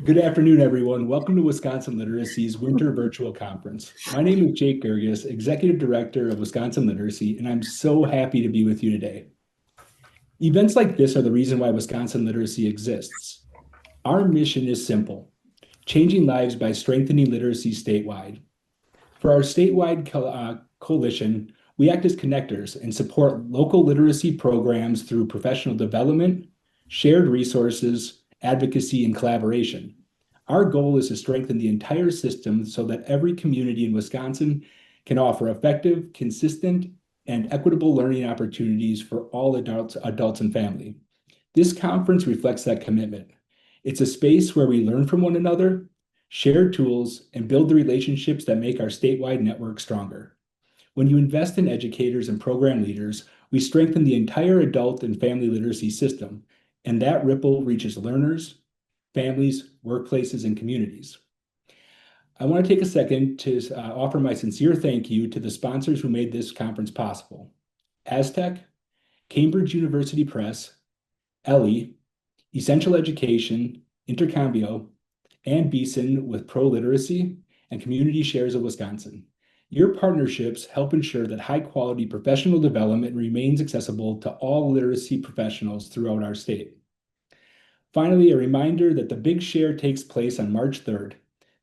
Good afternoon, everyone. Welcome to Wisconsin Literacy's Winter Virtual Conference. My name is Jake Gergis, Executive Director of Wisconsin Literacy, and I'm so happy to be with you today. Events like this are the reason why Wisconsin Literacy exists. Our mission is simple: changing lives by strengthening literacy statewide. For our statewide coalition, we act as connectors and support local literacy programs through professional development, shared resources, advocacy, and collaboration. Our goal is to strengthen the entire system so that every community in Wisconsin can offer effective, consistent, and equitable learning opportunities for all adults and family. This conference reflects that commitment. It's a space where we learn from one another, share tools, and build the relationships that make our statewide network stronger. When you invest in educators and program leaders, we strengthen the entire adult and family literacy system, and that ripple reaches learners, families, workplaces, and communities. I want to take a second to offer my sincere thank you to the sponsors who made this conference possible: Aztec, Cambridge University Press, Ellie, Essential Education, Intercambio, and Beeson with Pro Literacy and Community Shares of Wisconsin. Your partnerships help ensure that high-quality professional development remains accessible to all literacy professionals throughout our state. Finally, a reminder that the Big Share takes place on March 3rd.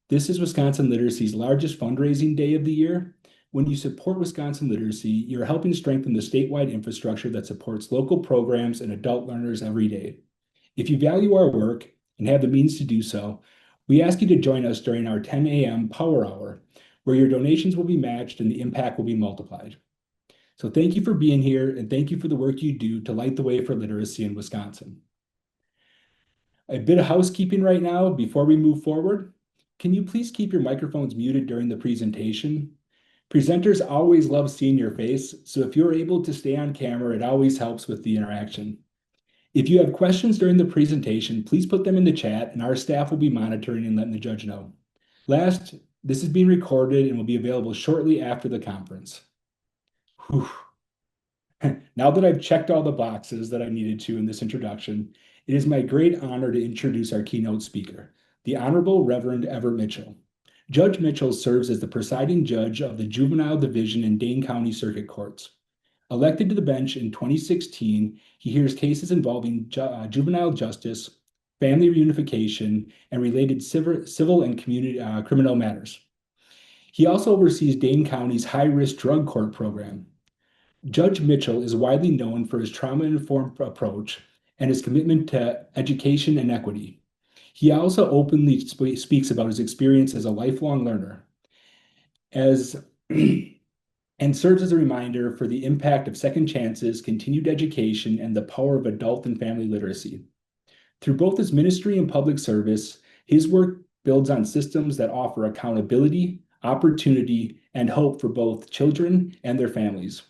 This is Wisconsin Literacy's largest fundraising day of the year. When you support Wisconsin Literacy, you're helping strengthen the statewide infrastructure that supports local programs and adult learners every day. If you value our work and have the means to do so, we ask you to join us during our 10 a.m. Power Hour, where your donations will be matched and the impact will be multiplied. So thank you for being here, and thank you for the work you do to light the way for literacy in Wisconsin. A bit of housekeeping right now before we move forward. Can you please keep your microphones muted during the presentation? Presenters always love seeing your face, so if you're able to stay on camera, it always helps with the interaction. If you have questions during the presentation, please put them in the chat and our staff will be monitoring and letting the judge know. Last, this is being recorded and will be available shortly after the conference. Whew. Now that I've checked all the boxes that I needed to in this introduction, it is my great honor to introduce our keynote speaker, the Honorable Reverend Everett Mitchell. Judge Mitchell serves as the presiding judge of the Juvenile Division in Dane County Circuit Courts. Elected to the bench in 2016, he hears cases involving juvenile justice, family reunification, and related civil and community criminal matters. He also oversees Dane County's high-risk drug court program. Judge Mitchell is widely known for his trauma-informed approach and his commitment to education and equity. He also openly speaks about his experience as a lifelong learner and serves as a reminder for the impact of second chances, continued education, and the power of adult and family literacy. Through both his ministry and public service, his work builds on systems that offer accountability, opportunity, and hope for both children and their families.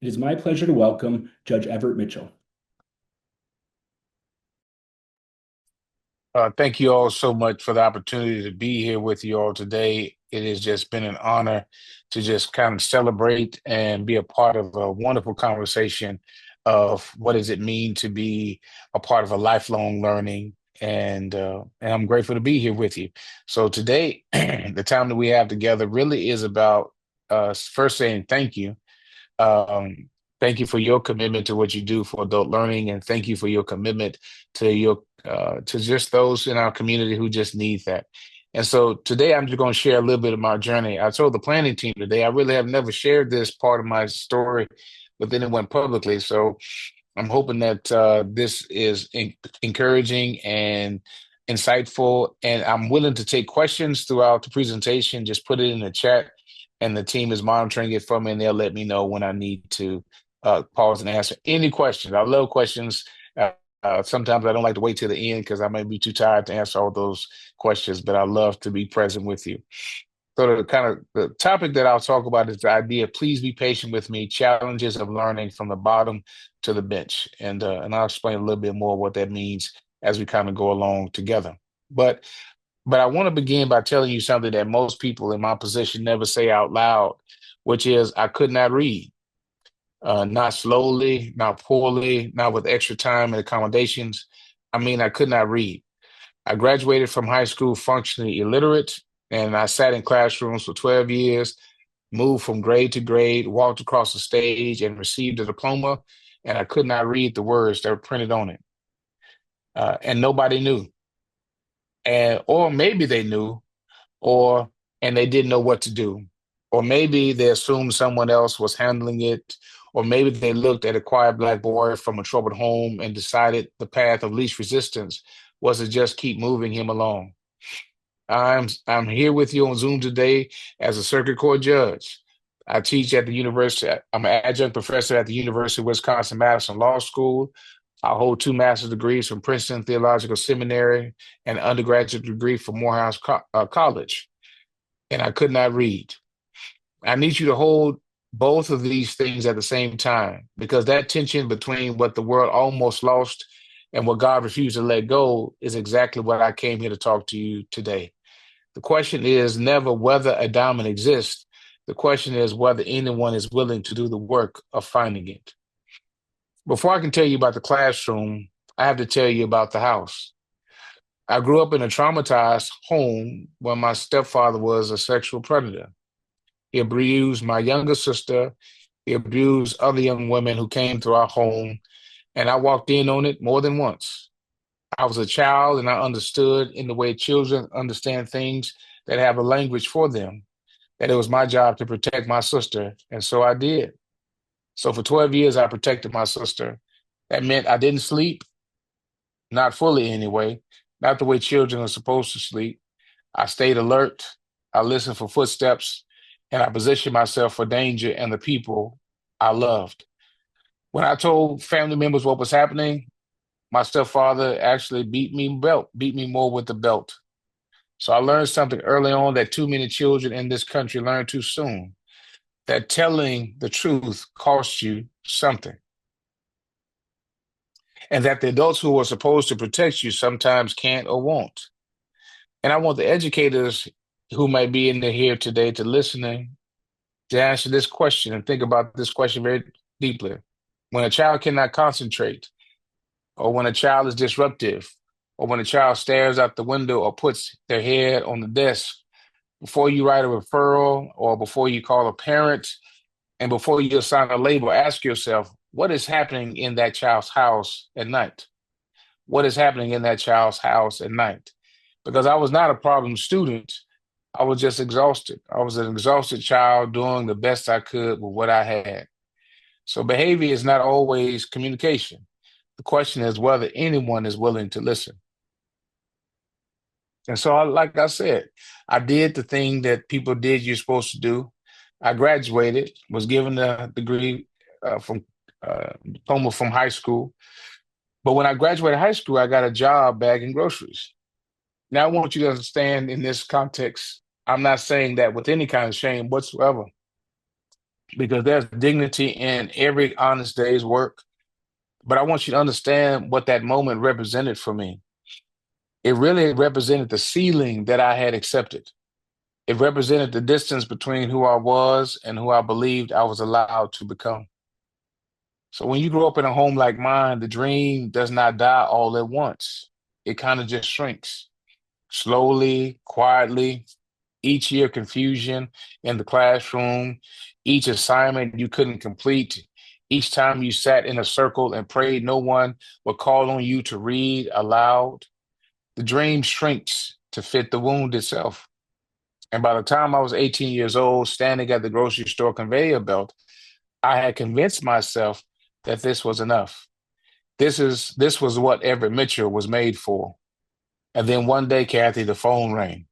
It is my pleasure to welcome Judge Everett Mitchell. Thank you all so much for the opportunity to be here with you all today. It has just been an honor to just kind of celebrate and be a part of a wonderful conversation of what does it mean to be a part of a lifelong learning. And I'm grateful to be here with you. So today, the time that we have together really is about first saying thank you. Um, Thank you for your commitment to what you do for adult learning, and thank you for your commitment to just those in our community who just need that. And so today I'm just going to share a little bit of my journey. I told the planning team today I really have never shared this part of my story, but then it went publicly. So I'm hoping that this is encouraging and insightful, and I'm willing to take questions throughout the presentation. Just put it in the chat, and the team is monitoring it for me, and they'll let me know when I need to pause and answer any questions. I love questions. Sometimes I don't like to wait till the end because I may be too tired to answer all those questions, but I love to be present with you. So the topic that I'll talk about is the idea, please be patient with me, challenges of learning from the bottom to the bench. And I'll explain a little bit more what that means as we kind of go along together. But I want to begin by telling you something that most people in my position never say out loud, which is I could not read. Not slowly, not poorly, not with extra time and accommodations. I mean, I could not read. I graduated from high school functionally illiterate, and I sat in classrooms for 12 years, moved from grade to grade, walked across the stage, and received a diploma, and I could not read the words that were printed on it. And nobody knew. And or maybe they knew, or and they didn't know what to do. Or maybe they assumed someone else was handling it, or maybe they looked at a quiet black boy from a troubled home and decided the path of least resistance was to just keep moving him along. I'm here with you on Zoom today as a circuit court judge. I teach at the university. I'm an adjunct professor at the University of Wisconsin-Madison Law School. I hold two master's degrees from Princeton Theological Seminary and an undergraduate degree from Morehouse College. And I could not read. I need you to hold both of these things at the same time, because that tension between what the world almost lost and what God refused to let go is exactly what I came here to talk to you today. The question is never whether a diamond exists. The question is whether anyone is willing to do the work of finding it. Before I can tell you about the classroom, I have to tell you about the house. I grew up in a traumatized home where my stepfather was a sexual predator. He abused my younger sister. He abused other young women who came to our home, and I walked in on it more than once. I was a child and I understood in the way children understand things that have a language for them, that it was my job to protect my sister. And so I did. So for 12 years, I protected my sister. That meant I didn't sleep, not fully anyway, not the way children are supposed to sleep. I stayed alert. I listened for footsteps, and I positioned myself for danger and the people I loved. When I told family members what was happening, my stepfather actually beat me more with the belt. So I learned something early on that too many children in this country learn too soon, that telling the truth costs you something, and that the adults who are supposed to protect you sometimes can't or won't. And I want the educators who might be in there here today to listening to answer this question and think about this question very deeply. When a child cannot concentrate, or when a child is disruptive, or when a child stares out the window or puts their head on the desk, before you write a referral or before you call a parent and before you assign a label, ask yourself, what is happening in that child's house at night? What is happening in that child's house at night? Because I was not a problem student. I was just exhausted. I was an exhausted child doing the best I could with what I had. So behavior is not always communication. The question is whether anyone is willing to listen. And so, like I said, I did the thing that people did you're supposed to do. I graduated, was given a degree from diploma from high school. But when I graduated high school, I got a job bagging groceries. Now, I want you to understand in this context, I'm not saying that with any kind of shame whatsoever, because there's dignity in every honest day's work. But I want you to understand what that moment represented for me. It really represented the ceiling that I had accepted. It represented the distance between who I was and who I believed I was allowed to become. So when you grow up in a home like mine, the dream does not die all at once. It kind of just shrinks slowly, quietly. Each year, confusion in the classroom, each assignment you couldn't complete, each time you sat in a circle and prayed no one would call on you to read aloud. The dream shrinks to fit the wound itself. And by the time I was 18 years old, standing at the grocery store conveyor belt, I had convinced myself that this was enough. This was what Everett Mitchell was made for. And then one day, Kathy, the phone rang.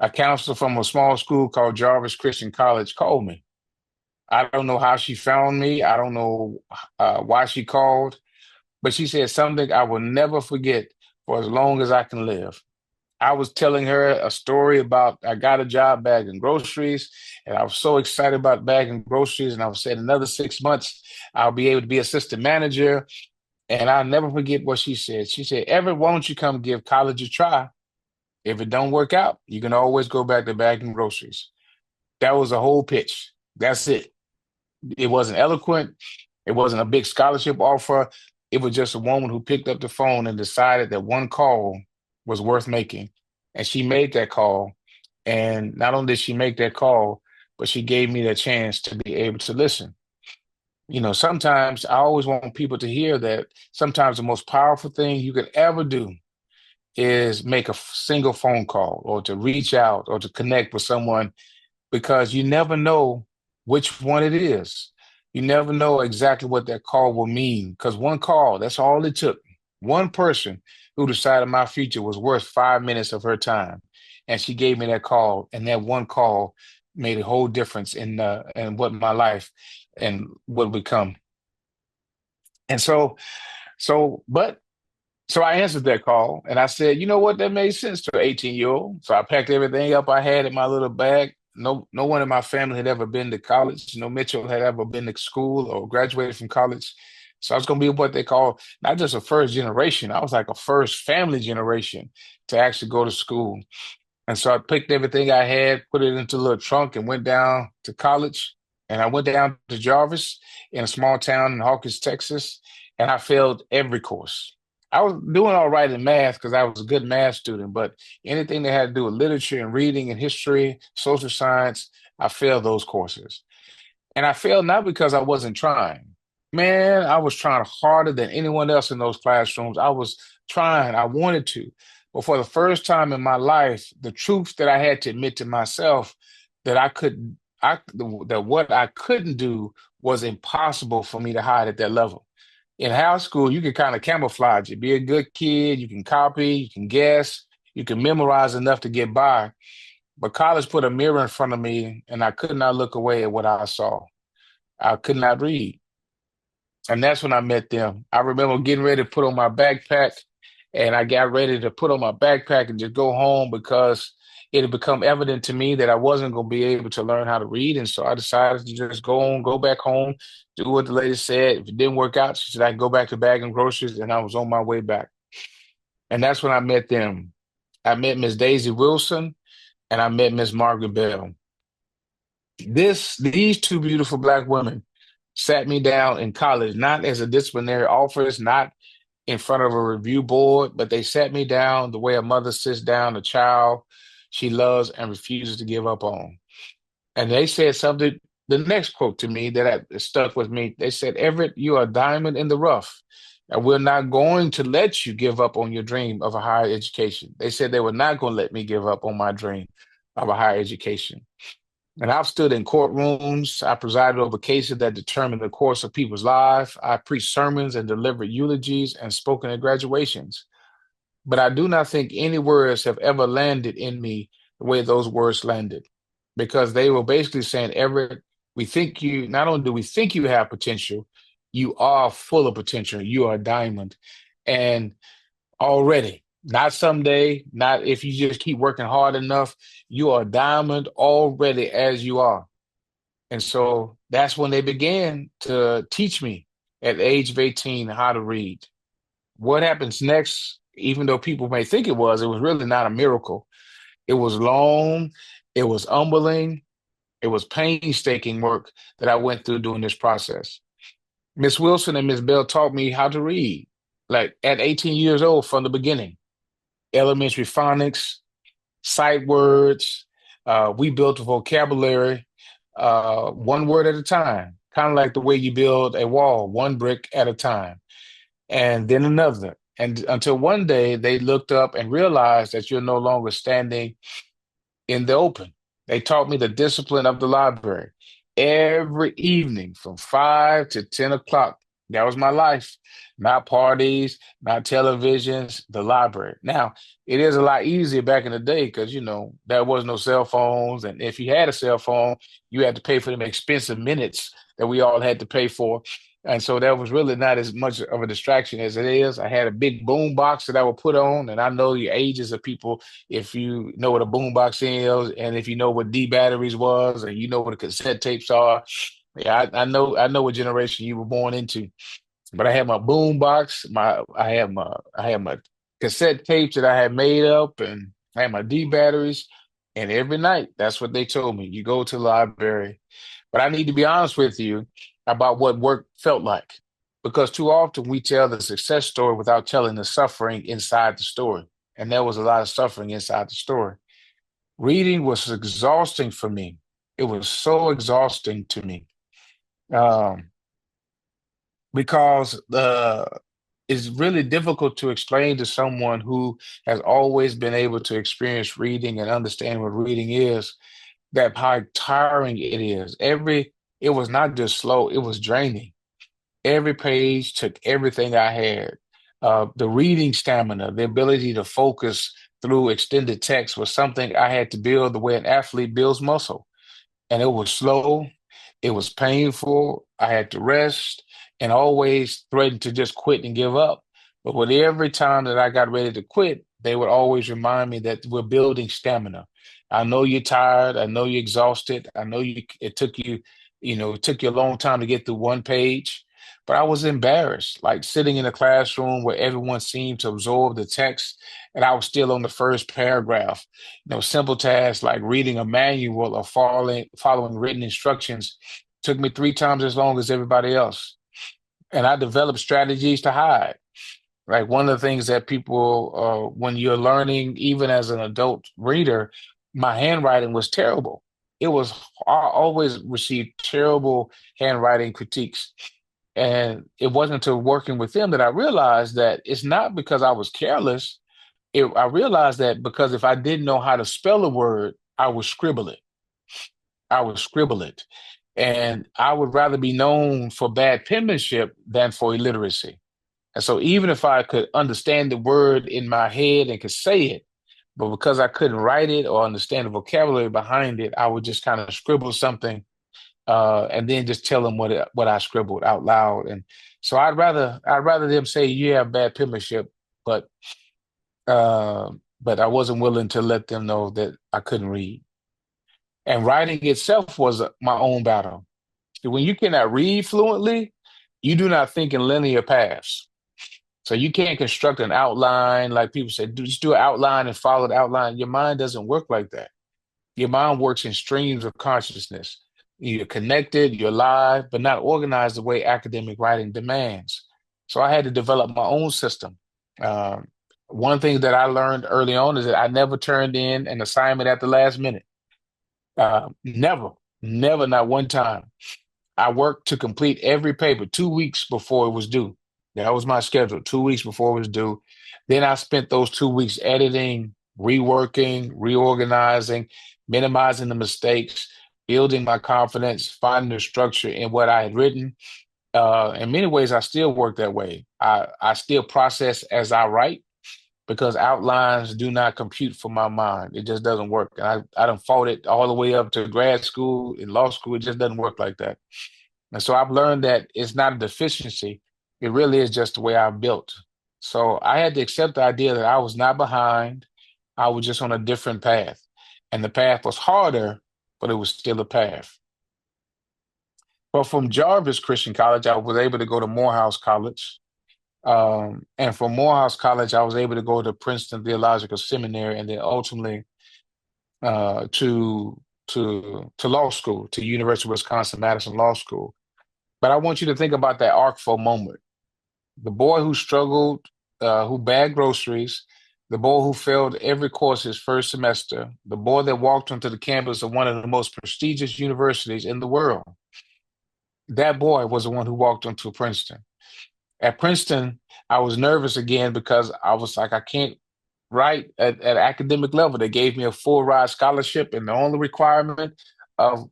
A counselor from a small school called Jarvis Christian College called me. I don't know how she found me. I don't know why she called, but she said something I will never forget for as long as I can live. I was telling her a story about I got a job bagging groceries, and I was so excited about bagging groceries. And I was saying another 6 months, I'll be able to be assistant manager. And I'll never forget what she said. She said, Everett, why don't you come give college a try? If it don't work out, you can always go back to bagging groceries. That was a whole pitch. That's it. It wasn't eloquent. It wasn't a big scholarship offer. It was just a woman who picked up the phone and decided that one call was worth making. And she made that call. And not only did she make that call, but she gave me the chance to be able to listen. Sometimes I always want people to hear that sometimes the most powerful thing you could ever do is make a single phone call or to reach out or to connect with someone because you never know which one it is. You never know exactly what that call will mean because one call, that's all it took. One person who decided my future was worth 5 minutes of her time. And she gave me that call, and that one call made a whole difference in what my life and what become. And so I answered that call and I said, you know what, that made sense to an 18-year-old. So I packed everything up I had in my little bag. No one in my family had ever been to college. No Mitchell had ever been to school or graduated from college. So I was going to be what they call not just a first generation. I was like a first family generation to actually go to school. And so I picked everything I had, put it into a little trunk, and went down to college. And I went down to Jarvis in a small town in Hawkins, Texas, and I failed every course. I was doing all right in math because I was a good math student, but anything that had to do with literature and reading and history, social science, I failed those courses. And I failed not because I wasn't trying. Man, I was trying harder than anyone else in those classrooms. I was trying, I wanted to. But for the first time in my life, the truth that I had to admit to myself that that what I couldn't do was impossible for me to hide at that level. In high school, you can kind of camouflage it, be a good kid, you can copy, you can guess, you can memorize enough to get by. But college put a mirror in front of me, and I could not look away at what I saw. I could not read. And that's when I met them. I remember getting ready to put on my backpack, and I got ready to put on my backpack and just go home because it had become evident to me that I wasn't going to be able to learn how to read. And so I decided to just go back home, do what the lady said. If it didn't work out, she said I could go back to bagging groceries, and I was on my way back. And that's when I met them. I met Miss Daisy Wilson and I met Miss Margaret Bell. These two beautiful black women sat me down in college, not as a disciplinary office, not in front of a review board, but they sat me down the way a mother sits down a child she loves and refuses to give up on. And they said something, the next quote to me that stuck with me. They said, Everett, you are a diamond in the rough, and we're not going to let you give up on your dream of a higher education. They said they were not going to let me give up on my dream of a higher education. And I've stood in courtrooms. I presided over cases that determined the course of people's lives. I preached sermons and delivered eulogies and spoken at graduations. But I do not think any words have ever landed in me the way those words landed, because they were basically saying, Everett, we think you, not only do we think you have potential, you are full of potential. You are a diamond. And already, not someday, not if you just keep working hard enough, you are a diamond already as you are. And so that's when they began to teach me at the age of 18 how to read. What happens next, even though people may think it was really not a miracle. It was long, it was humbling, it was painstaking work that I went through during this process. Miss Wilson and Miss Bell taught me how to read, like at 18 years old from the beginning. Elementary phonics, sight words. We built a vocabulary one word at a time, kind of like the way you build a wall, one brick at a time, and then another. And until one day they looked up and realized that you're no longer standing in the open. They taught me the discipline of the library every evening from 5 to 10 o'clock. That was my life. Not parties, not televisions, the library. Now, it is a lot easier back in the day because, there was no cell phones. And if you had a cell phone, you had to pay for them expensive minutes that we all had to pay for. And so that was really not as much of a distraction as it is. I had a big boom box that I would put on, and I know the ages of people if you know what a boom box is, and if you know what D batteries was, and you know what the cassette tapes are. Yeah, I know what generation you were born into. But I had my boom box, I had my cassette tapes that I had made up, and I had my D batteries. And every night, that's what they told me. You go to the library. But I need to be honest with you about what work felt like. Because too often we tell the success story without telling the suffering inside the story. and there was a lot of suffering inside the story. Reading was exhausting for me. It was so exhausting to me, um, because it's really difficult to explain to someone who has always been able to experience reading and understand what reading is, that how tiring it is. It was not just slow, it was draining. Every page took everything I had. The reading stamina, the ability to focus through extended text was something I had to build the way an athlete builds muscle. And it was slow, it was painful. I had to rest and always threatened to just quit and give up. But with every time that I got ready to quit, they would always remind me that we're building stamina. I know you're tired. I know you're exhausted. I know it took you, it took you a long time to get through one page. But I was embarrassed, like sitting in a classroom where everyone seemed to absorb the text, and I was still on the first paragraph. Simple tasks like reading a manual or following written instructions took me three times as long as everybody else. And I developed strategies to hide. Like one of the things that people, when you're learning, even as an adult reader, my handwriting was terrible. I always received terrible handwriting critiques. And it wasn't until working with them that I realized that it's not because I was careless. I realized that because if I didn't know how to spell a word, I would scribble it. I would scribble it. And I would rather be known for bad penmanship than for illiteracy. And so even if I could understand the word in my head and could say it, but because I couldn't write it or understand the vocabulary behind it, I would just kind of scribble something, and then just tell them what I scribbled out loud. And so I'd rather them say you have bad penmanship, but but I wasn't willing to let them know that I couldn't read. And writing itself was my own battle. When you cannot read fluently, you do not think in linear paths. So you can't construct an outline like people say, just do an outline and follow the outline. Your mind doesn't work like that. Your mind works in streams of consciousness. You're connected, you're live, but not organized the way academic writing demands. So I had to develop my own system. Um, One thing that I learned early on is that I never turned in an assignment at the last minute. Never, never, not one time. I worked to complete every paper 2 weeks before it was due. That was my schedule, 2 weeks before it was due. Then I spent those 2 weeks editing, reworking, reorganizing, minimizing the mistakes, building my confidence, finding the structure in what I had written. In many ways, I still work that way. I still process as I write because outlines do not compute for my mind. It just doesn't work. And I done fought it all the way up to grad school, in law school. It just doesn't work like that. And so I've learned that it's not a deficiency. It really is just the way I'm built. So I had to accept the idea that I was not behind. I was just on a different path. And the path was harder, but it was still a path. But from Jarvis Christian College, I was able to go to Morehouse College. And from Morehouse College, I was able to go to Princeton Theological Seminary and then ultimately to law school, to University of Wisconsin-Madison Law School. But I want you to think about that arc for a moment. The boy who struggled, who bagged groceries, the boy who failed every course his first semester, the boy that walked onto the campus of one of the most prestigious universities in the world. That boy was the one who walked onto Princeton. At Princeton, I was nervous again because I was like, I can't write at academic level. They gave me a full ride scholarship, and the only requirement of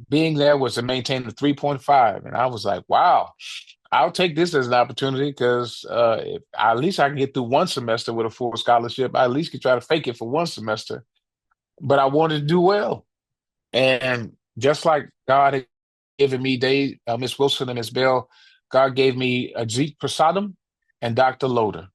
being there was to maintain the 3.5. And I was like, wow, I'll take this as an opportunity because at least I can get through one semester with a full scholarship. I at least could try to fake it for one semester. But I wanted to do well. And just like God had given me Miss Wilson and Miss Bell, God gave me Ajit Prasadam and Dr. Loder.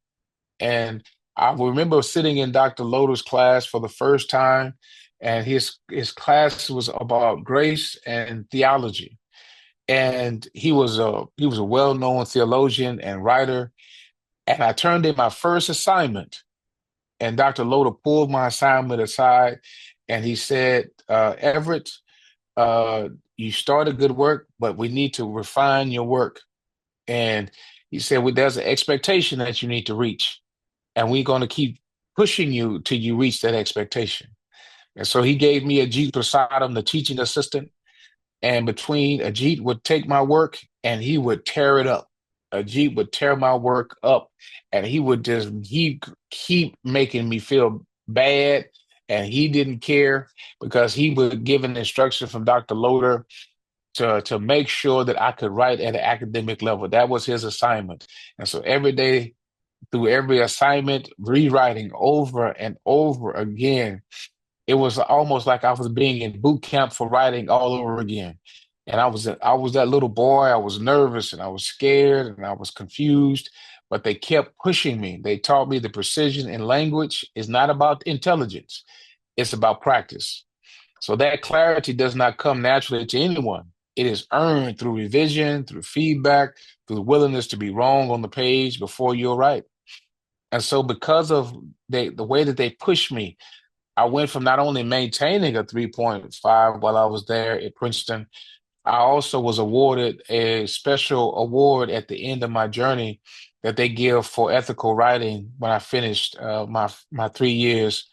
And I remember sitting in Dr. Loder's class for the first time, and his class was about grace and theology. And he was a well-known theologian and writer. And I turned in my first assignment, and Dr. Loder pulled my assignment aside, and he said, Everett, you started good work, but we need to refine your work. And he said, well, there's an expectation that you need to reach, and we're going to keep pushing you till you reach that expectation. And so he gave me Ajit Prasadam, the teaching assistant, and between Ajit would take my work and he would tear it up. Ajit would tear my work up, and he keep making me feel bad, and he didn't care because he would give an instruction from Dr. Loader to make sure that I could write at an academic level. That was his assignment. And so every day, through every assignment, rewriting over and over again, it was almost like I was being in boot camp for writing all over again. And I was that little boy. I was nervous and I was scared and I was confused, but they kept pushing me. They taught me the precision in language is not about intelligence, it's about practice. So that clarity does not come naturally to anyone. It is earned through revision, through feedback, through the willingness to be wrong on the page before you're right. And so because of the way that they pushed me, I went from not only maintaining a 3.5 while I was there at Princeton, I also was awarded a special award at the end of my journey that they give for ethical writing when I finished my 3 years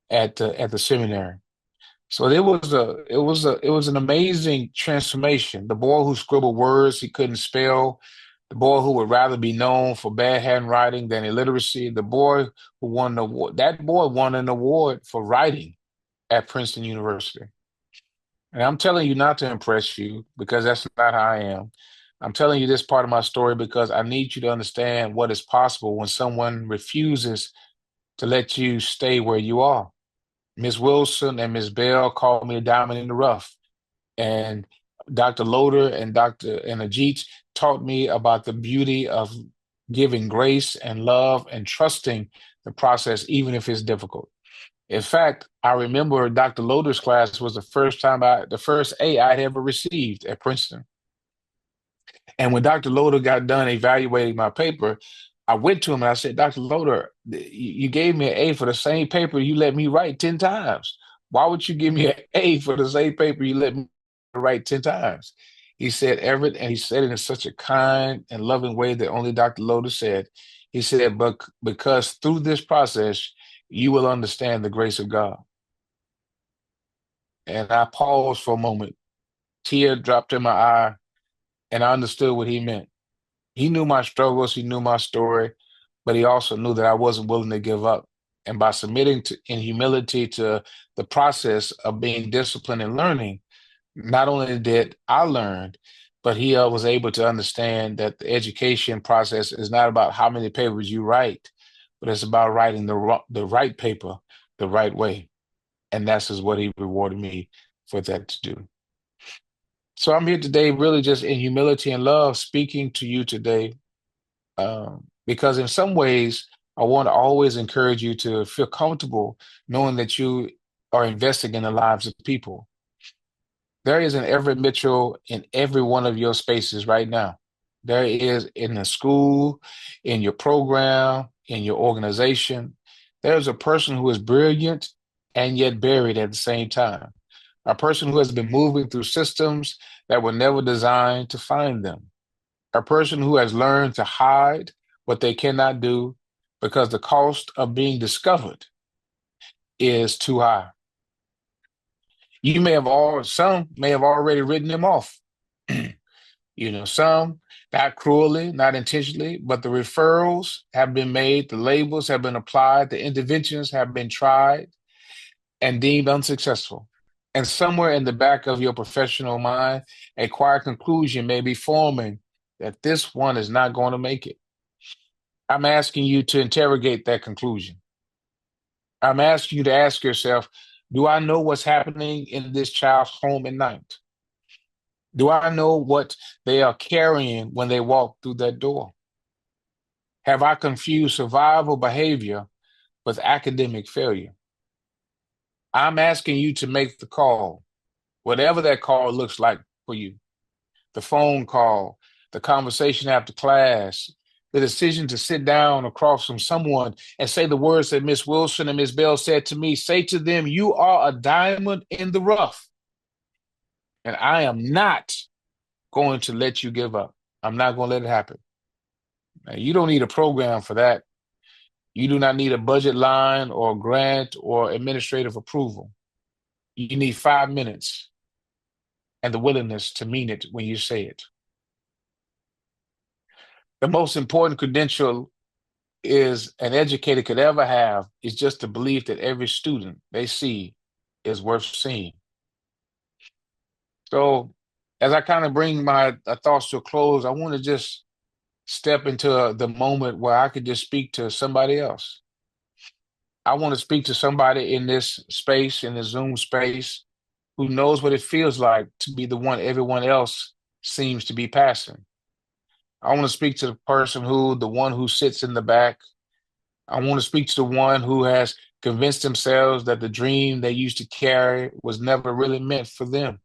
at the seminary. So it was an amazing transformation. The boy who scribbled words he couldn't spell, the boy who would rather be known for bad handwriting than illiteracy, the boy who won the award, that boy won an award for writing at Princeton University. And I'm telling you not to impress you because that's not how I am. I'm telling you this part of my story because I need you to understand what is possible when someone refuses to let you stay where you are. Miss Wilson and Miss Bell called me a diamond in the rough. And Dr. Loader and Dr. and Ajit taught me about the beauty of giving grace and love and trusting the process, even if it's difficult. In fact, I remember Dr. Loader's class was the first A I'd ever received at Princeton. And when Dr. Loader got done evaluating my paper, I went to him and I said, Dr. Loader, you gave me an A for the same paper you let me write 10 times. Why would you give me an A for the same paper you let me write 10 times? He said, Everett, and he said it in such a kind and loving way that only Dr. Loader said. He said, but because through this process, you will understand the grace of God. And I paused for a moment, tear dropped in my eye, and I understood what he meant. He knew my struggles, he knew my story, but he also knew that I wasn't willing to give up. And by submitting in humility to the process of being disciplined and learning, not only did I learn, but he was able to understand that the education process is not about how many papers you write, but it's about writing the right paper the right way. And that's is what he rewarded me for that to do. So I'm here today, really just in humility and love, speaking to you today, because in some ways, I want to always encourage you to feel comfortable knowing that you are investing in the lives of people. There is an Everett Mitchell in every one of your spaces right now. There is in the school, in your program, in your organization. There's a person who is brilliant and yet buried at the same time. A person who has been moving through systems that were never designed to find them. A person who has learned to hide what they cannot do because the cost of being discovered is too high. Some may have already written them off. Some not cruelly, not intentionally, but the referrals have been made, the labels have been applied, the interventions have been tried and deemed unsuccessful. And somewhere in the back of your professional mind, a quiet conclusion may be forming that this one is not going to make it. I'm asking you to interrogate that conclusion. I'm asking you to ask yourself, do I know what's happening in this child's home at night? Do I know what they are carrying when they walk through that door? Have I confused survival behavior with academic failure? I'm asking you to make the call, whatever that call looks like for you. The phone call, the conversation after class, the decision to sit down across from someone and say the words that Miss Wilson and Miss Bell said to me. Say to them, you are a diamond in the rough. And I am not going to let you give up. I'm not going to let it happen. Now, you don't need a program for that. You do not need a budget line or grant or administrative approval. You need 5 minutes and the willingness to mean it when you say it. The most important credential is an educator could ever have is just the belief that every student they see is worth seeing. So, as I kind of bring my thoughts to a close, I want to just step into the moment where I could just speak to somebody else. I want to speak to somebody in this space, in the Zoom space, who knows what it feels like to be the one everyone else seems to be passing. I want to speak to the person the one who sits in the back. I want to speak to the one who has convinced themselves that the dream they used to carry was never really meant for them.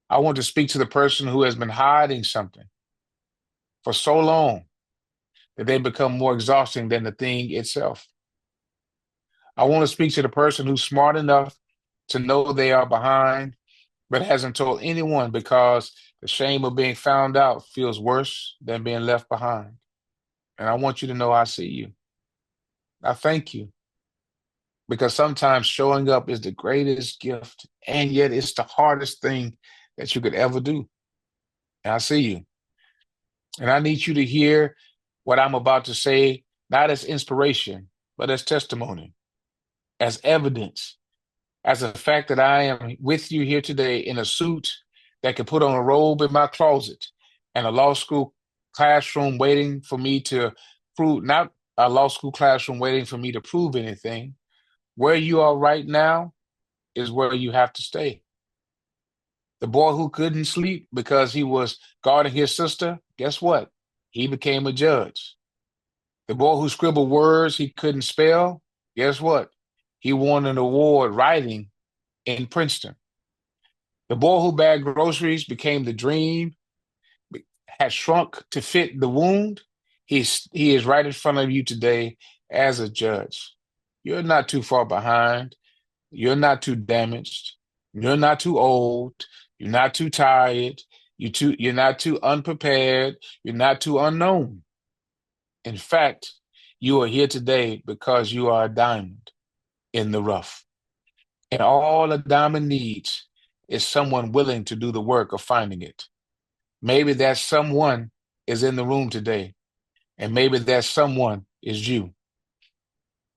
I want to speak to the person who has been hiding something for so long that they become more exhausting than the thing itself. I want to speak to the person who's smart enough to know they are behind, but hasn't told anyone because the shame of being found out feels worse than being left behind. And I want you to know I see you. I thank you because sometimes showing up is the greatest gift, and yet it's the hardest thing that you could ever do. And I see you. And I need you to hear what I'm about to say, not as inspiration, but as testimony, as evidence, as a fact that I am with you here today in a suit that could put on a robe in my closet and a law school classroom waiting for me to prove, not a law school classroom waiting for me to prove anything. Where you are right now is where you have to stay. The boy who couldn't sleep because he was guarding his sister, guess what? He became a judge. The boy who scribbled words he couldn't spell, guess what? He won an award writing in Princeton. The boy who bagged groceries became the dream, had shrunk to fit the wound. He is right in front of you today as a judge. You're not too far behind. You're not too damaged. You're not too old. You're not too tired. You're not too unprepared. You're not too unknown. In fact, you are here today because you are a diamond in the rough. And all a diamond needs is someone willing to do the work of finding it. Maybe that someone is in the room today, and maybe that someone is you.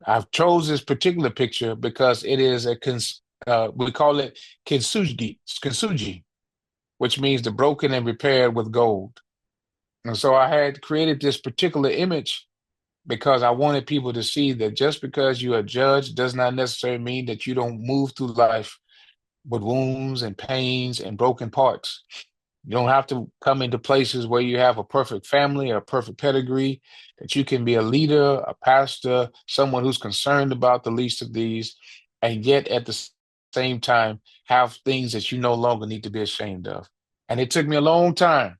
I've chose this particular picture because it is we call it kintsugi, which means the broken and repaired with gold. And so I had created this particular image because I wanted people to see that just because you are judged does not necessarily mean that you don't move through life with wounds and pains and broken parts. You don't have to come into places where you have a perfect family or a perfect pedigree, that you can be a leader, a pastor, someone who's concerned about the least of these, and yet at the same time have things that you no longer need to be ashamed of. And it took me a long time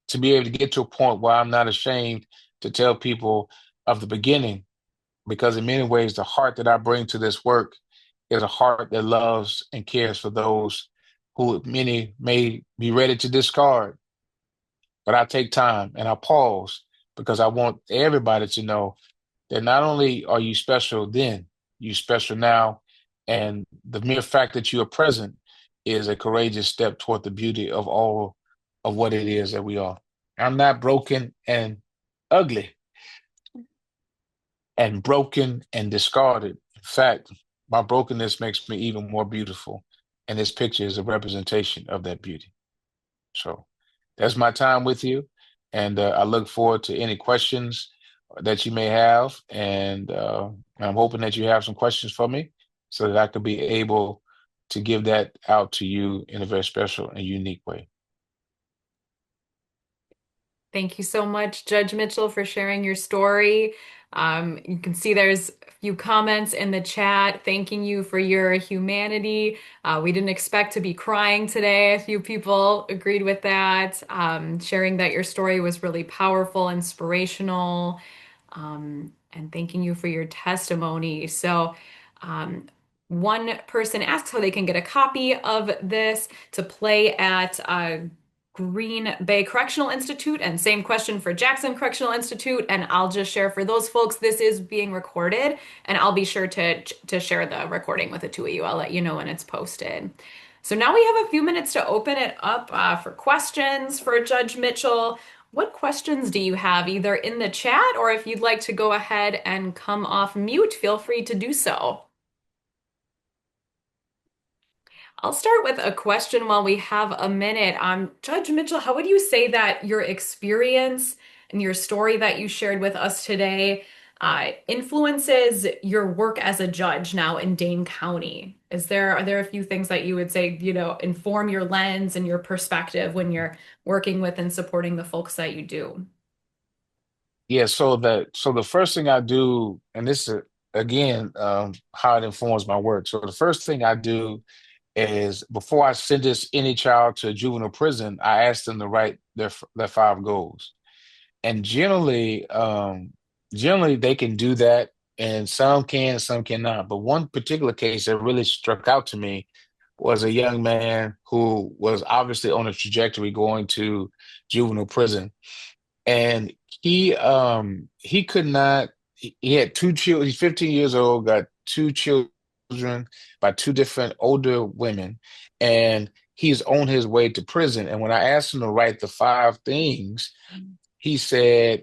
to be able to get to a point where I'm not ashamed to tell people of the beginning, because in many ways, the heart that I bring to this work is a heart that loves and cares for those who many may be ready to discard. But I take time and I pause because I want everybody to know that not only are you special then, you special now. And the mere fact that you are present is a courageous step toward the beauty of all of what it is that we are. I'm not broken and ugly and broken and discarded. In fact, my brokenness makes me even more beautiful. And this picture is a representation of that beauty. So that's my time with you. And I look forward to any questions that you may have. And I'm hoping that you have some questions for me so that I could be able to give that out to you in a very special and unique way. Thank you so much, Judge Mitchell, for sharing your story. You can see there's a few comments in the chat thanking you for your humanity. We didn't expect to be crying today. A few people agreed with that, sharing that your story was really powerful, inspirational, and thanking you for your testimony. So, one person asked how they can get a copy of this to play at Green Bay Correctional Institute, and same question for Jackson Correctional Institute. And I'll just share for those folks, this is being recorded, and I'll be sure to share the recording with the two of you. I'll let you know when it's posted. So now we have a few minutes to open it up for questions for Judge Mitchell. What questions do you have, either in the chat, or if you'd like to go ahead and come off mute, feel free to do so. I'll start with a question while we have a minute. Judge Mitchell, how would you say that your experience and your story that you shared with us today influences your work as a judge now in Dane County? Are there a few things that you would say, inform your lens and your perspective when you're working with and supporting the folks that you do? Yeah, so the first thing I do, and this is again how it informs my work. So the first thing I do is before I sentence any child to a juvenile prison, I ask them to write their 5 goals. And generally they can do that, and some can, some cannot. But one particular case that really struck out to me was a young man who was obviously on a trajectory going to juvenile prison, and he could not. He had 2 children. He's 15 years old, got 2 children by 2 different older women, and he's on his way to prison. And when I asked him to write the 5 things, he said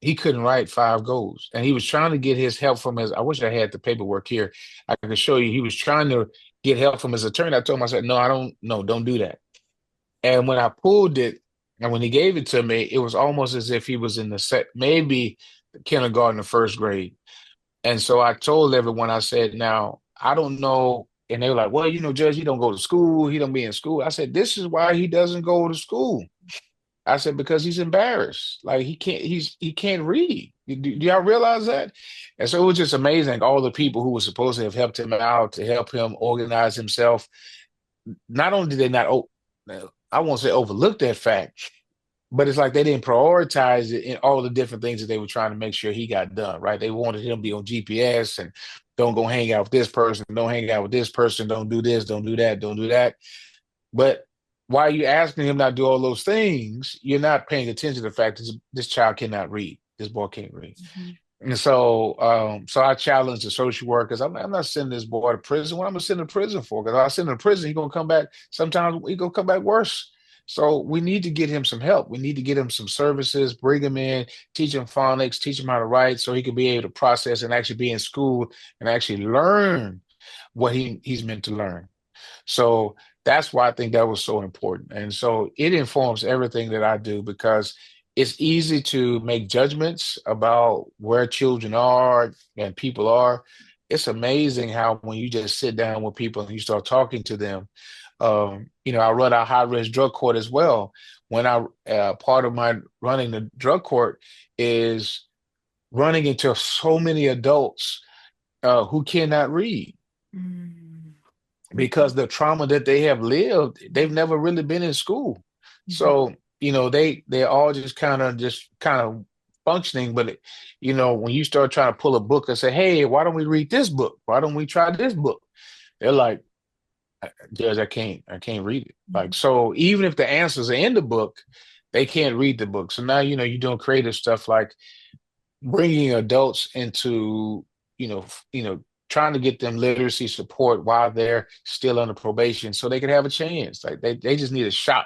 he couldn't write 5 goals, and he was trying to get his help from his. I wish I had the paperwork here. I could show you. He was trying to get help from his attorney. I told him, I said, no, I don't. No, don't do that. And when I pulled it, and when he gave it to me, it was almost as if he was in the maybe kindergarten or first grade. And so I told everyone, I said, now, I don't know. And they were like, well, Judge, he don't go to school. He don't be in school. I said, this is why he doesn't go to school. I said, because he's embarrassed. Like he can't read. Do y'all realize that? And so it was just amazing. All the people who were supposed to have helped him out, to help him organize himself. Not only did they not, I won't say overlook that fact, but it's like they didn't prioritize it in all the different things that they were trying to make sure he got done, right? They wanted him to be on GPS and don't go hang out with this person, don't hang out with this person, don't do this, don't do that, don't do that. But while you're asking him not to do all those things, you're not paying attention to the fact that this child cannot read. This boy can't read. Mm-hmm. And so I challenge the social workers. I'm not sending this boy to prison. What I'm gonna send him to prison for? Because I send him to prison, he's gonna come back. Sometimes he's gonna come back worse. So we need to get him some help. We need to get him some services, bring him in, teach him phonics, teach him how to write, so he can be able to process and actually be in school and actually learn what he's meant to learn. So that's why I think that was so important. And so it informs everything that I do, because it's easy to make judgments about where children are and people are. It's amazing how when you just sit down with people and you start talking to them, I run a high risk drug court as well. When part of my running the drug court is running into so many adults who cannot read. Mm. Because the trauma that they have lived, they've never really been in school. Mm-hmm. So, they're all just kind of functioning. But, when you start trying to pull a book and say, hey, why don't we read this book? Why don't we try this book? They're like, Judge, I can't read it. Mm-hmm. Like, so even if the answers are in the book, they can't read the book. So now, you're doing creative stuff like bringing adults into, trying to get them literacy support while they're still under probation so they can have a chance. Like they just need a shot.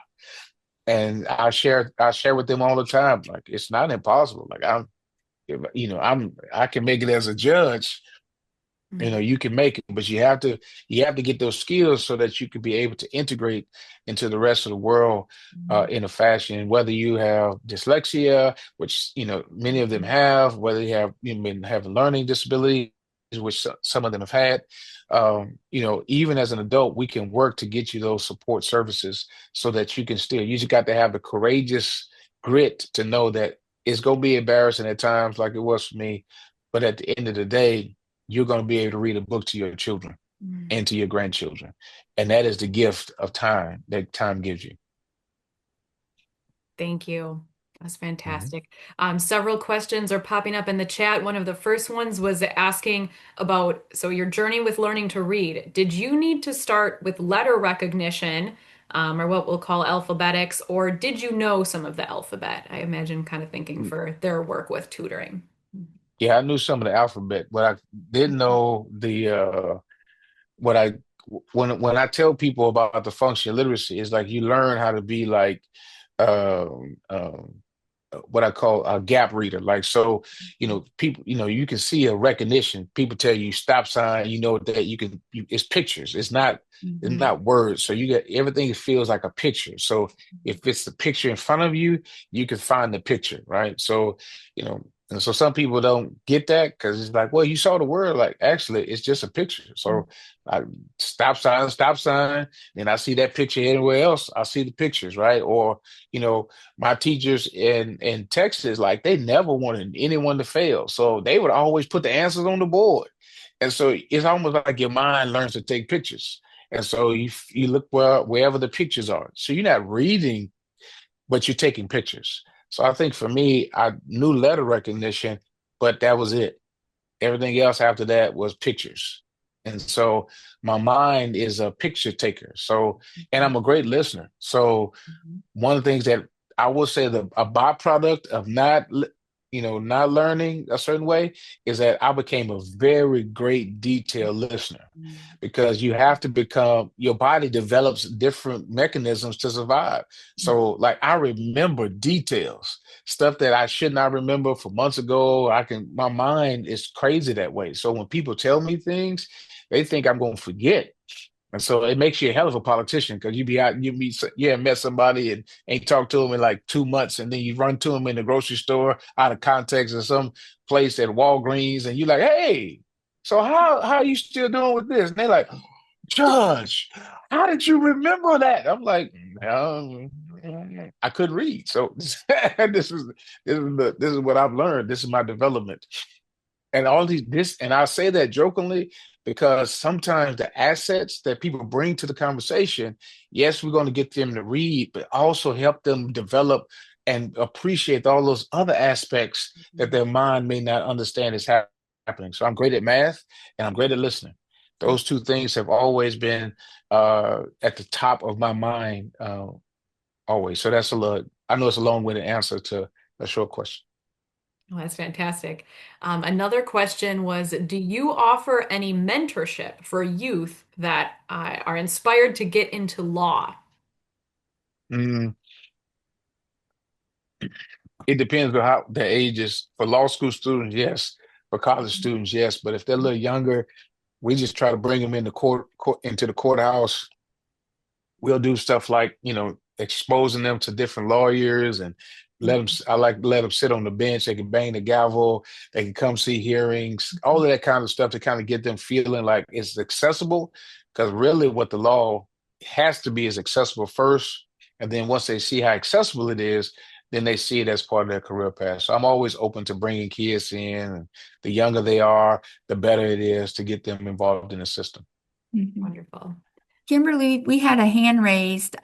And I share with them all the time. Like, it's not impossible. Like I can make it as a judge. You can make it, but you have to get those skills so that you can be able to integrate into the rest of the world in a fashion, whether you have dyslexia, which, many of them have, whether you have a learning disability, which some of them have had. Even as an adult, we can work to get you those support services so that you just got to have the courageous grit to know that it's going to be embarrassing at times, like it was for me. But at the end of the day, you're going to be able to read a book to your children and to your grandchildren. And that is the gift of time that time gives you. Thank you. That's fantastic. Several questions are popping up in the chat. One of the first ones was asking about, so your journey with learning to read. Did you need to start with letter recognition or what we'll call alphabetics, or did you know some of the alphabet? I imagine kind of thinking for their work with tutoring. Yeah, I knew some of the alphabet, but I didn't know the what I when I tell people about the function of literacy, it's like you learn how to be like um, um, what I call a gap reader. Like, so, people, you can see a recognition. People tell you stop sign, that it's pictures. It's Mhm. not words. So you get everything feels like a picture. So if it's the picture in front of you, you can find the picture, right? So, and so some people don't get that because it's like, well, you saw the word. Like, actually, it's just a picture. So I stop sign, and I see that picture anywhere else. I see the pictures, right? Or, my teachers in Texas, like they never wanted anyone to fail. So they would always put the answers on the board. And so it's almost like your mind learns to take pictures. And so you look wherever the pictures are. So you're not reading, but you're taking pictures. So I think for me, I knew letter recognition, but that was it. Everything else after that was pictures. And so my mind is a picture taker. So, and I'm a great listener. So one of the things that I will say a byproduct of not learning a certain way is that I became a very great detailed listener because you have to become your body develops different mechanisms to survive. So like I remember details, stuff that I should not remember from months ago. My mind is crazy that way. So when people tell me things, they think I'm going to forget. And so it makes you a hell of a politician because you be out, met somebody and ain't talked to them in like 2 months, and then you run to them in the grocery store out of context or some place at Walgreens, and you're like, "Hey, so how are you still doing with this?" And they're like, "Judge, how did you remember that?" I'm like, I couldn't read, so this is what I've learned. This is my development, and all and I say that jokingly because sometimes the assets that people bring to the conversation, yes, we're going to get them to read, but also help them develop and appreciate all those other aspects that their mind may not understand is happening. So I'm great at math and I'm great at listening. Those two things have always been at the top of my mind, always. So I know it's a long-winded answer to a short question. Oh, that's fantastic. Another question was, do you offer any mentorship for youth that are inspired to get into law? Mm, it depends on how their age is. For law school students, yes. For college students, yes. But if they're a little younger, we just try to bring them into into the courthouse. We'll do stuff like, exposing them to different lawyers and I like to let them sit on the bench. They can bang the gavel. They can come see hearings, all of that kind of stuff to kind of get them feeling like it's accessible. Because really what the law has to be is accessible first. And then once they see how accessible it is, then they see it as part of their career path. So I'm always open to bringing kids in. And the younger they are, the better it is to get them involved in the system. Mhm. Wonderful. Kimberly, we had a hand raised.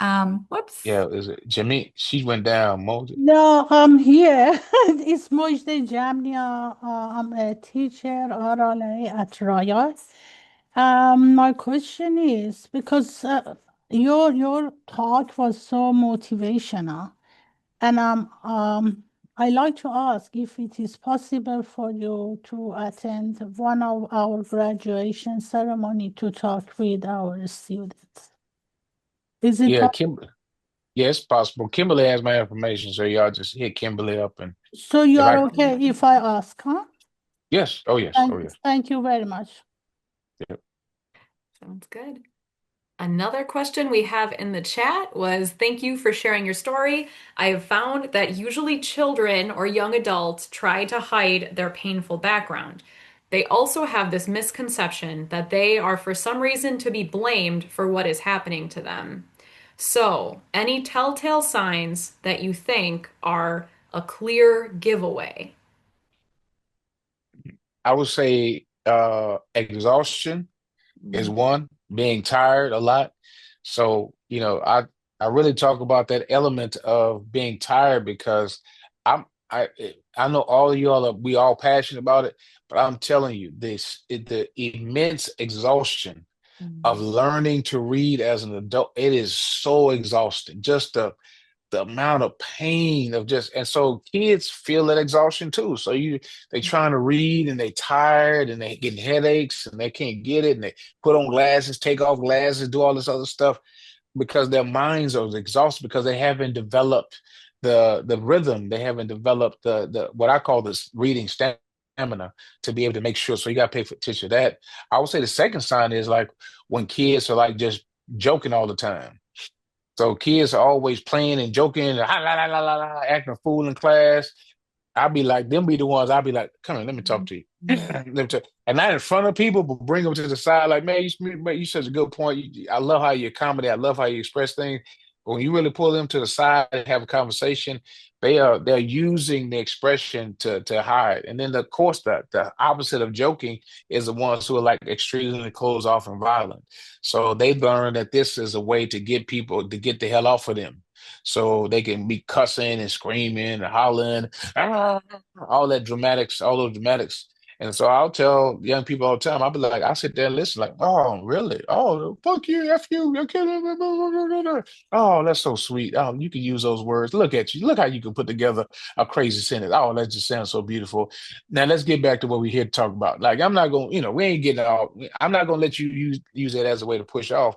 Whoops. Yeah, is it Jimmy? She went down. Moses. No, I'm here. It's Mojde Jamnia. I'm a teacher RLA at Raya. My question is because your talk was so motivational, and I like to ask if it is possible for you to attend one of our graduation ceremony to talk with our students. Is it Yeah, possible? Kim. Yeah, it's possible. Kimberly has my information, so y'all just hit Kimberly up and So you if are I okay if I ask, huh? yes, oh yes, oh yes. Thank you very much. Yeah. Sounds good. Another question we have in the chat was, thank you for sharing your story. I have found that usually children or young adults try to hide their painful background. They also have this misconception that they are for some reason to be blamed for what is happening to them. So, any telltale signs that you think are a clear giveaway? I would say exhaustion is Mhm. one, being tired a lot. So, I really talk about that element of being tired because I'm I know all of y'all we all passionate about it, but I'm telling you the immense exhaustion of learning to read as an adult. It is so exhausting. Just the amount of pain of just, and so kids feel that exhaustion too. So they trying to read and they tired and they getting headaches and they can't get it and they put on glasses, take off glasses, do all this other stuff because their minds are exhausted because they haven't developed the rhythm. They haven't developed the what I call this reading stamina to be able to make sure. So you got to pay attention to that. I would say the second sign is like when kids are like just joking all the time. So kids are always playing and joking and la, la, la, la, la, la, acting a fool in class. I'll be like, them be the ones I'll be like, come on, let me talk to you. Let me talk. And not in front of people, but bring them to the side. Like, man, you such a good point. I love how you accommodate. I love how you express things. But when you really pull them to the side and have a conversation, they're using the expression to hide. And then of course the opposite of joking is the ones who are like extremely closed off and violent. So they learn that this is a way to get people to get the hell off of them. So they can be cussing and screaming and hollering, "Ah," all that dramatics, all those dramatics. And so I'll tell young people all the time, I'll be like, I sit there and listen, like, oh, really? Oh, fuck you, F you, you're kidding. Oh, that's so sweet. Oh, you can use those words. Look at you. Look how you can put together a crazy sentence. Oh, that just sounds so beautiful. Now let's get back to what we're here to talk about. Like, I'm not going, we ain't getting all, I'm not going to let you use that as a way to push off.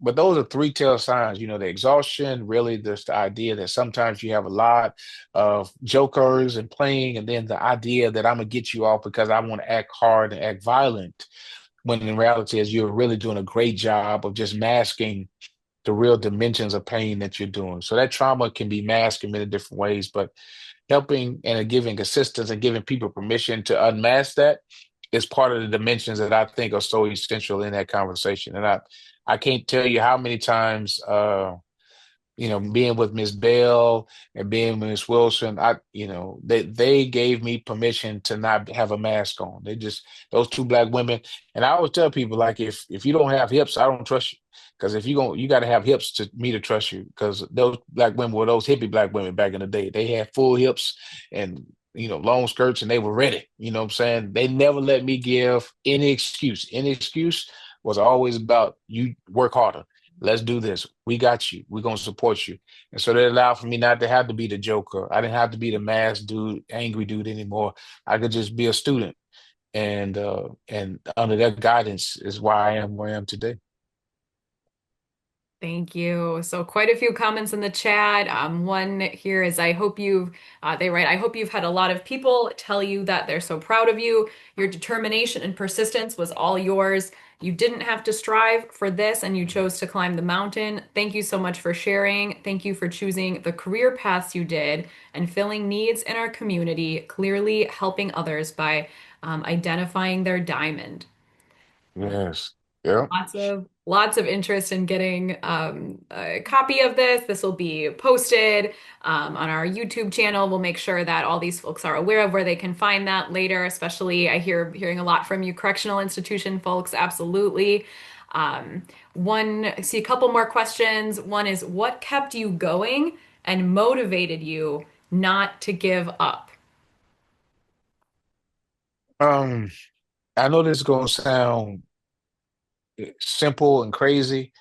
But those are three tell signs, the exhaustion, really, there's the idea that sometimes you have a lot of jokers and playing, and then the idea that I'm gonna get you off because I want to act hard and act violent, when in reality is you're really doing a great job of just masking the real dimensions of pain that you're doing. So that trauma can be masked in many different ways, but helping and giving assistance and giving people permission to unmask that is part of the dimensions that I think are so essential in that conversation. And I can't tell you how many times being with Miss Bell and being with Miss Wilson, they gave me permission to not have a mask on. They just those two black women, and I always tell people like if you don't have hips, I don't trust you. Because if you got to have hips to me to trust you. Because those black women were those hippie black women back in the day. They had full hips and long skirts, and they were ready. You know what I'm saying? They never let me give any excuse. Any excuse was always about you work harder. Let's do this. We got you. We're gonna support you. And so that allowed for me not to have to be the joker. I didn't have to be the mass dude, angry dude anymore. I could just be a student. And under their guidance is why I am where I am today. Thank you. So quite a few comments in the chat. One here is, they write, I hope you've had a lot of people tell you that they're so proud of you. Your determination and persistence was all yours. You didn't have to strive for this and you chose to climb the mountain. Thank you so much for sharing. Thank you for choosing the career paths you did and filling needs in our community, clearly helping others by identifying their diamond. Yes. Yeah. Lots of interest in getting a copy of this. This will be posted on our YouTube channel. We'll make sure that all these folks are aware of where they can find that later, especially hearing a lot from you correctional institution folks. Absolutely. I see a couple more questions. One is, what kept you going and motivated you not to give up? I know this is gonna sound simple and crazy,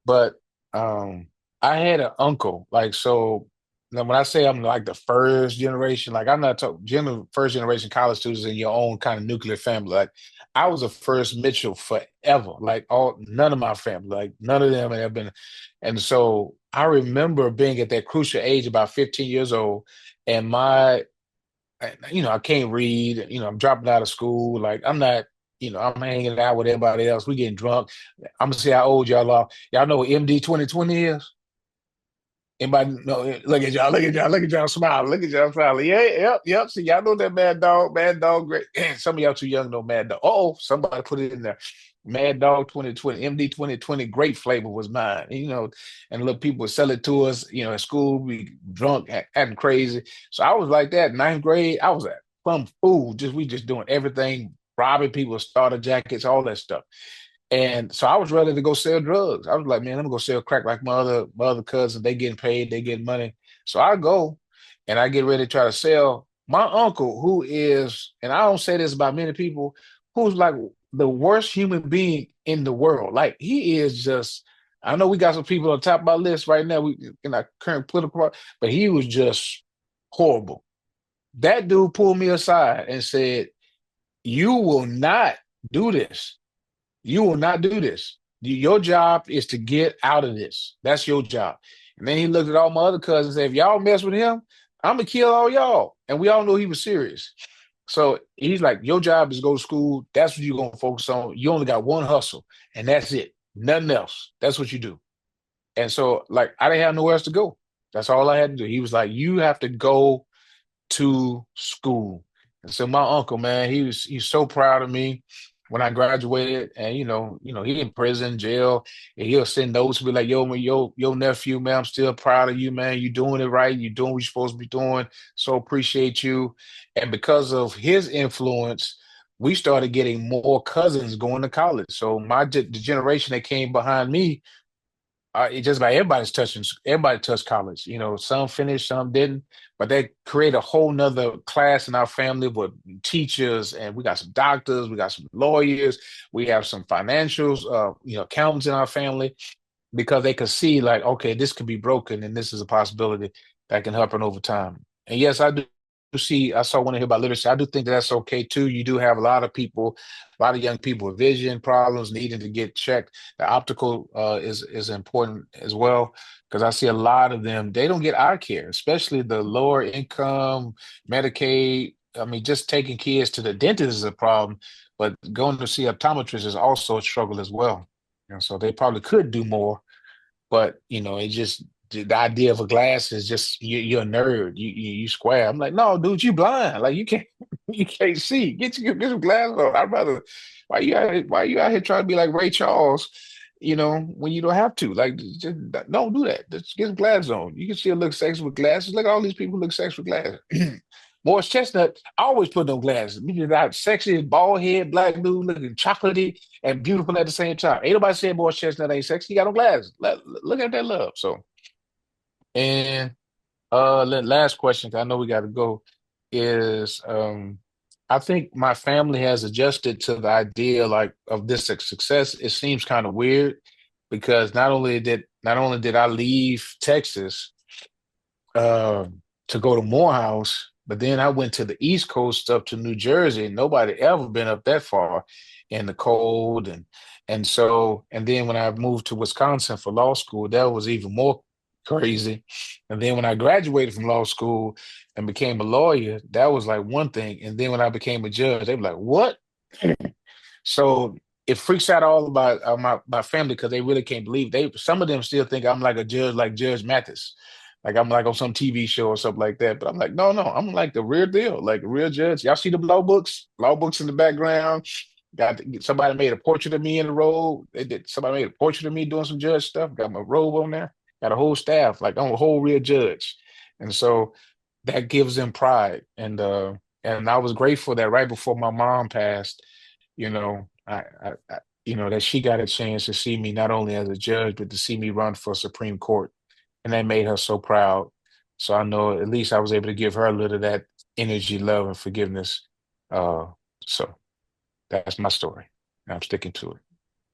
but I had an uncle. Like, so now when I say I'm like the first generation, like I'm not talking first generation college students in your own kind of nuclear family. Like I was a first Mitchell forever. Like none of my family, like none of them had ever been. And so I remember being at that crucial age, about 15 years old, and I can't read, I'm dropping out of school. Like I'm not, I'm hanging out with everybody else. We getting drunk. I'm gonna see how old y'all are. Y'all know what MD 2020 is? Anybody know? Look at y'all smile. Look at y'all smile. Yeah, yep. See, y'all know that Mad Dog, great. Some of y'all too young know Mad Dog. Oh, somebody put it in there. Mad Dog 2020, MD 2020, great flavor was mine. And look, people would sell it to us, at school, we drunk, acting crazy. So I was like that. Ninth grade, I was at some fool. We just doing everything, robbing people, starter jackets, all that stuff. And so I was ready to go sell drugs. I was like, man, I'm gonna go sell crack like my other cousins. They getting paid, they getting money. So I go and I get ready to try to sell. My uncle, who is, and I don't say this about many people, who's like the worst human being in the world. Like he is just. I know we got some people on top of our list right now. We in our current political, but he was just horrible. That dude pulled me aside and said, "You will not do this. You will not do this. Your job is to get out of this. That's your job." And then he looked at all my other cousins and said, "If y'all mess with him, I'm gonna kill all y'all." And we all know he was serious. So he's like, "Your job is to go to school. That's what you're gonna focus on. You only got one hustle, and that's it. Nothing else. That's what you do." And so, like, I didn't have nowhere else to go. That's all I had to do. He was like, "You have to go to school." And so my uncle, man, he's so proud of me when I graduated. And he in prison, jail, and he'll send notes to be like, "Yo, man, your nephew, man, I'm still proud of you, man. You doing it right. You doing what you're supposed to be doing. So appreciate you." And because of his influence, we started getting more cousins going to college. So the generation that came behind me, it just about everybody touched college. Some finished, some didn't, but they create a whole nother class in our family with teachers, and we got some doctors, we got some lawyers, we have some financials, accountants in our family, because they could see like, okay, this could be broken, and this is a possibility that can happen over time. And yes, I saw when I hear about literacy, I do think that's okay too. You do have a lot of people, a lot of young people with vision problems needing to get checked. The optical is important as well, because I see a lot of them, they don't get eye care, especially the lower income, Medicaid. I mean, just taking kids to the dentist is a problem, but going to see optometrists is also a struggle as well. And so they probably could do more, but it just the idea of a glass is just you're a nerd. You square. I'm like, no, dude, you blind. Like you can't you can't see. Get some glasses on. I'd rather why you out here trying to be like Ray Charles, when you don't have to. Like just don't do that. Just get some glasses on. You can still look sexy with glasses. Look at all these people who look sexy with glasses. Morris Chestnut always put on glasses. He's out sexy, bald head, black dude, looking chocolatey and beautiful at the same time. Ain't nobody saying Morris Chestnut ain't sexy. He got on glasses. Look at that love. So, and last question, 'cause I know we got to go, is I think my family has adjusted to the idea like of this success. It seems kind of weird because not only did I leave Texas to go to Morehouse, but then I went to the East Coast up to New Jersey. Nobody ever been up that far in the cold, and then when I moved to Wisconsin for law school, that was even more crazy. And then when I graduated from law school and became a lawyer, that was like one thing. And then when I became a judge, they were like, "What?" So it freaks out all about my family because they really can't believe some of them still think I'm like a judge, like Judge Mathis, like I'm like on some TV show or something like that. But I'm like, no, I'm like the real deal, like a real judge. Y'all see the law books in the background. Somebody made a portrait of me in the robe. Somebody made a portrait of me doing some judge stuff. Got my robe on there. Got a whole staff. Like I'm a whole real judge, and so that gives them pride. And I was grateful that right before my mom passed, that she got a chance to see me not only as a judge, but to see me run for Supreme Court. And that made her so proud. So I know at least I was able to give her a little of that energy, love, and forgiveness. So that's my story. And I'm sticking to it.